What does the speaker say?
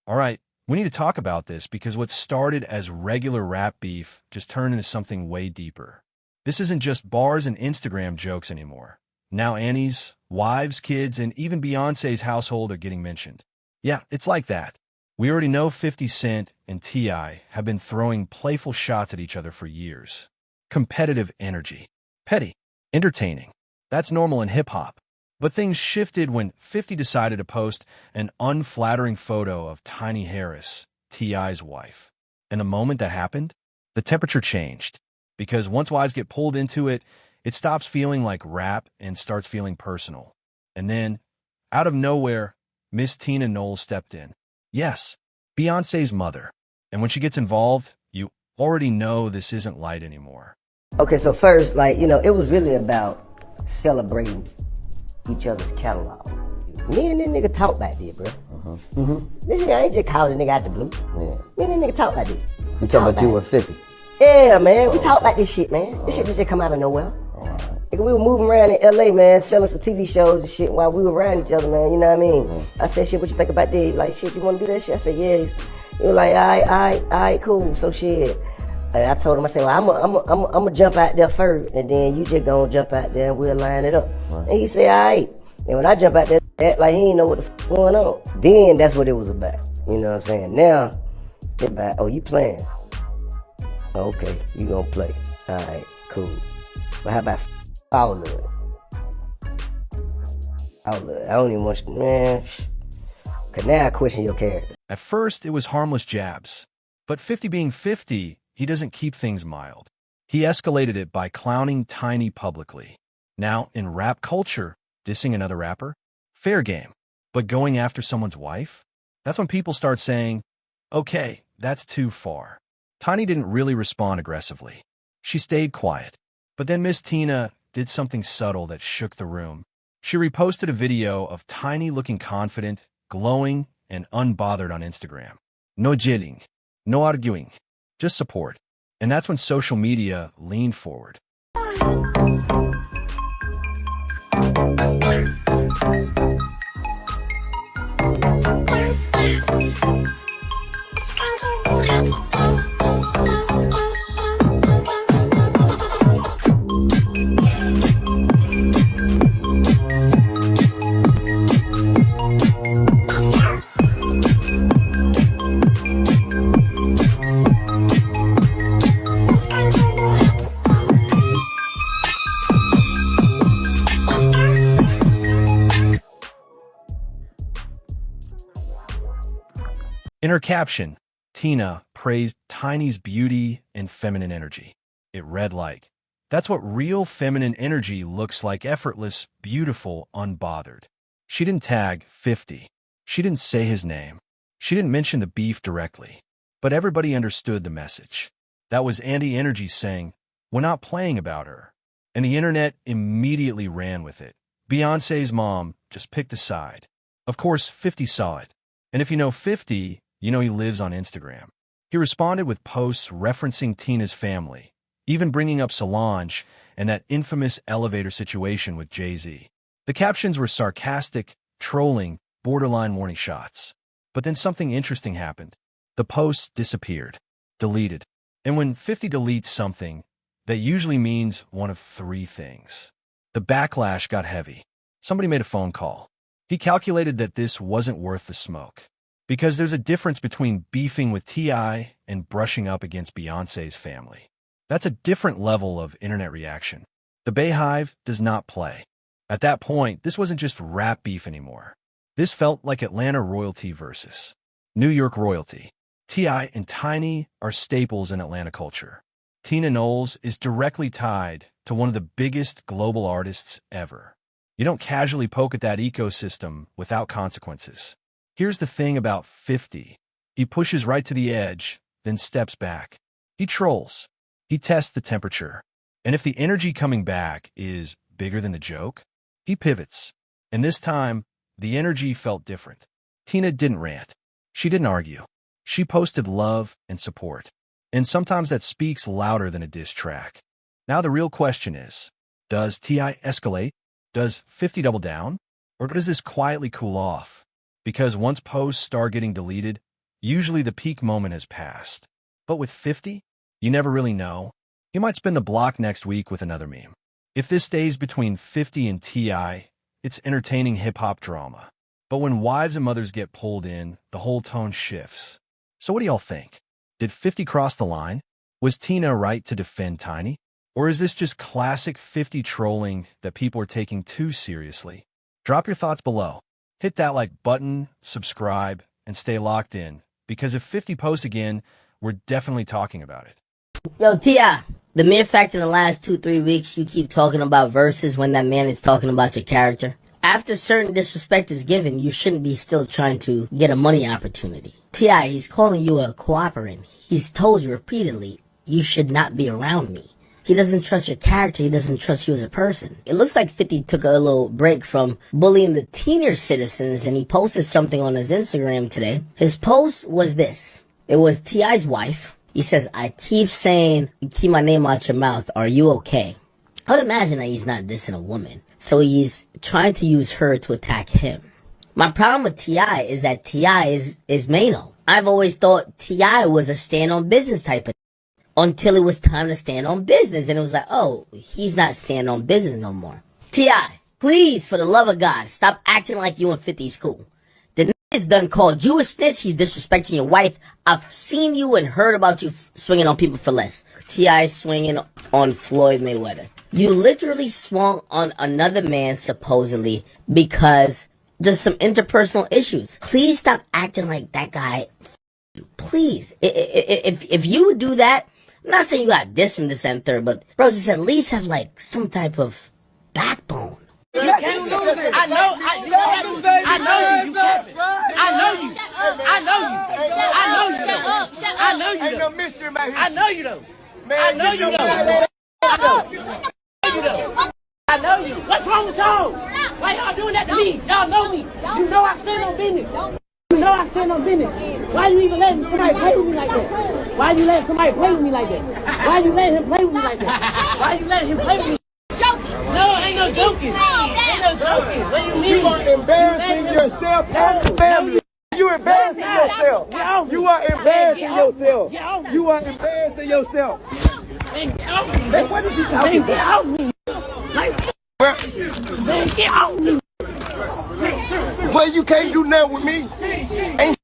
All right, we need to talk about this because what started as regular rap beef just turned into something way deeper. This isn't just bars and Instagram jokes anymore. Now Annie's, wives, kids, and even Beyoncé's household are getting mentioned. Yeah, it's like that. We already know 50 Cent and T.I have been throwing playful shots at each other for years. Competitive energy. Petty. Entertaining. That's normal in hip-hop. But things shifted when 50 decided to post an unflattering photo of Tiny Harris, T.I.'s wife. And the moment that happened, the temperature changed. Because once wives get pulled into it, it stops feeling like rap and starts feeling personal. And then, out of nowhere, Miss Tina Knowles stepped in. Yes, Beyoncé's mother. And when she gets involved, you already know this isn't light anymore. Okay, so first, it was really about celebrating each other's catalog. Me and this nigga talk back there, bro. This nigga, I ain't just called a nigga out the blue. Yeah. Me and this nigga talk back there. You talking about you and 50? Yeah, man. We talk about this shit, man. This shit just come out of nowhere. Nigga, we were moving around in LA, man, selling some TV shows and shit while we were around each other, man. You know what I mean? I said, shit, what you think about this? Like, shit, you wanna do that shit? I said, yeah. He was like, all right, cool. So shit. I told him, I said, well, I'm gonna jump out there first, and then you just gonna jump out there and we'll line it up. Right. And he said, all right. And when I jump out there, act like he ain't know what the f going on. Then that's what it was about. You know what I'm saying? Now, it's about, oh, you playing? Okay, you gonna play. All right, cool. But how about all of it? All of it. I don't even want you, man. Cause now I question your character. At first, it was harmless jabs. But 50 being 50, he doesn't keep things mild. He escalated it by clowning Tiny publicly. Now, in rap culture, dissing another rapper? Fair game. But going after someone's wife? That's when people start saying, okay, that's too far. Tiny didn't really respond aggressively. She stayed quiet. But then Miss Tina did something subtle that shook the room. She reposted a video of Tiny looking confident, glowing, and unbothered on Instagram. No jitting, no arguing, just support. And that's when social media leaned forward. In her caption, Tina praised Tiny's beauty and feminine energy. It read like, that's what real feminine energy looks like, effortless, beautiful, unbothered. She didn't tag 50. She didn't say his name. She didn't mention the beef directly. But everybody understood the message. That was Auntie energy saying, we're not playing about her. And the internet immediately ran with it. Beyoncé's mom just picked a side. Of course, 50 saw it. And if you know 50, you know he lives on Instagram. He responded with posts referencing Tina's family, even bringing up Solange and that infamous elevator situation with Jay-Z. The captions were sarcastic, trolling, borderline warning shots. But then something interesting happened. The posts disappeared, deleted. And when 50 deletes something, that usually means one of three things. The backlash got heavy. Somebody made a phone call. He calculated that this wasn't worth the smoke. Because there's a difference between beefing with T.I and brushing up against Beyoncé's family. That's a different level of internet reaction. The Bayhive does not play. At that point, this wasn't just rap beef anymore. This felt like Atlanta royalty versus New York royalty. T.I and Tiny are staples in Atlanta culture. Tina Knowles is directly tied to one of the biggest global artists ever. You don't casually poke at that ecosystem without consequences. Here's the thing about 50. He pushes right to the edge, then steps back. He trolls. He tests the temperature. And if the energy coming back is bigger than the joke, he pivots. And this time, the energy felt different. Tina didn't rant. She didn't argue. She posted love and support. And sometimes that speaks louder than a diss track. Now the real question is, does T.I escalate? Does 50 double down? Or does this quietly cool off? Because once posts start getting deleted, Usually the peak moment has passed. But with 50, you never really know. You might spin the block next week with another meme. If this stays between 50 and T.I, it's entertaining hip-hop drama. But when wives and mothers get pulled in, the whole tone shifts. So what do y'all think? Did 50 cross the line? Was Tina right to defend Tiny? Or is this just classic 50 trolling that people are taking too seriously? Drop your thoughts below. Hit that like button, subscribe, and stay locked in. Because if 50 posts again, we're definitely talking about it. Yo, T.I, the mere fact in the last 2-3 weeks you keep talking about verses when that man is talking about your character. After certain disrespect is given, you shouldn't be still trying to get a money opportunity. T.I, he's calling you a cooperant. He's told you repeatedly, you should not be around me. He doesn't trust your character. He doesn't trust you as a person. It looks like 50 took a little break from bullying the senior citizens, and he posted something on his Instagram today. His post was this. It was T.I.'s wife. He says, I keep saying, keep my name out your mouth. Are you okay? I would imagine that he's not dissing a woman. So he's trying to use her to attack him. My problem with T.I. is that T.I. is Mano. I've always thought T.I. was a stand-on-business type of until it was time to stand on business. And it was like, oh, he's not standing on business no more. T.I., please, for the love of God, stop acting like you and 50's cool. The nigga's done called you a snitch. He's disrespecting your wife. I've seen you and heard about you swinging on people for less. T.I. swinging on Floyd Mayweather. You literally swung on another man, supposedly, because just some interpersonal issues. Please stop acting like that guy. Please. If you would do that, I'm not saying you got this and this and third, but bro, just at least have like some type of backbone. I know you. I know you. I know you. Ain't no mystery about here. I know you though. I know you though. I know you. What's wrong with y'all? Why y'all doing that to me? Y'all know me. You know I stand on business. You know I stand on business. Why you even letting somebody play with me like that? Why you letting somebody play with me like that? Why you letting him play with me like that? Why you letting him play with me? No, ain't no joking. Ain't no joking. What do you mean? You are embarrassing yourself and the family. You embarrassing yourself. You are embarrassing yourself. You are embarrassing yourself. Man, what is she talking about? Get off me. Man, get off me. Well, you can't do nothing with me. Ain't